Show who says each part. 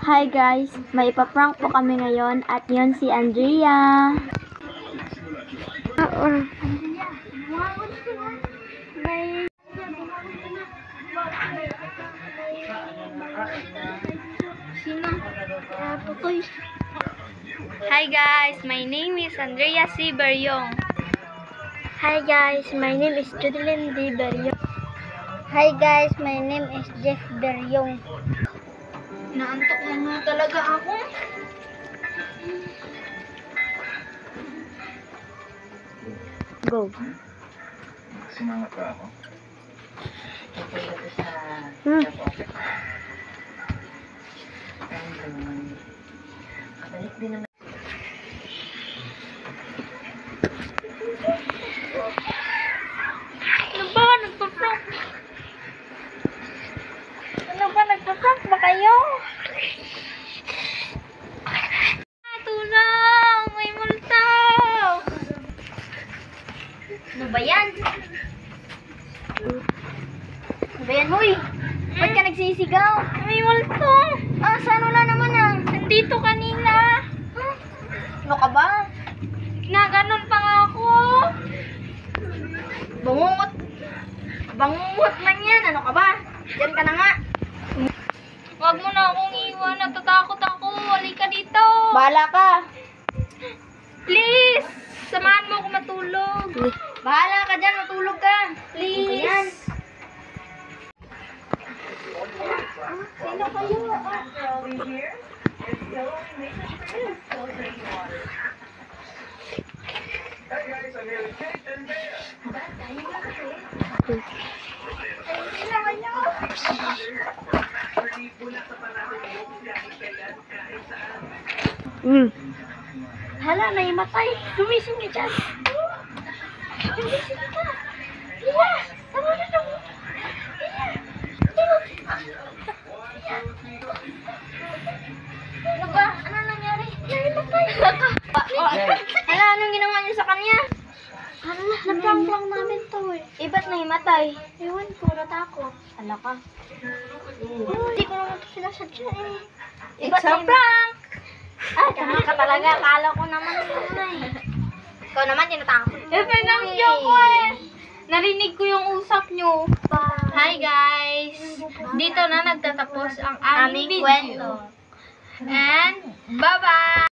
Speaker 1: Hi guys, may ipaprank po kami ngayon at yun si Andrea. Hi guys, my name is Andrea C. Beryong.
Speaker 2: Hi guys, my name is Judeline D. Beryong. Hi guys, my name is Jeff Beryong.
Speaker 1: Naantok na nga talaga ako.
Speaker 2: Go.
Speaker 3: Sumangat ka ako.
Speaker 1: Ano ba? Nagpa-prank? Ano ba? Nagpa-prank ba kayo? Tulong! May multo! Ano ba yan? Ano ba yan, huy? Ba't ka nagsisigaw? May multo! Ah, saan na naman ah? Nandito kanina. Huh? Ano ka ba? Ginaganon pa nga ako. Bangungot. Bangungot lang yan. Ano ka ba? Diyan ka na nga. Huwag mo na akong iwan. Natatakot ako. Halika dito. Bahala ka. Please. Samahan mo ako matulog. Bahala ka dyan. Matulog ka. Please. Ano Sino kayo? Hala, naimatay. Gumising ka dyan. Gumising ka. Iya, tama na lang. Ano ba? Ano nangyari? Naimatay. Hala, anong ginawa niyo sa kanya? Ano na, naprank lang namin to eh. Ba't naimatay? Ewan ko, natakot. Hala ka. Hindi ko naman ito sinasadya eh. It's a prank! Ah, tama ka talaga. Akala ko naman yun eh. Ikaw naman, tinatakot. Pinangyo ko eh. Narinig ko yung usap nyo. Hi guys! Dito na nagtatapos ang aming kwento. And bye-bye!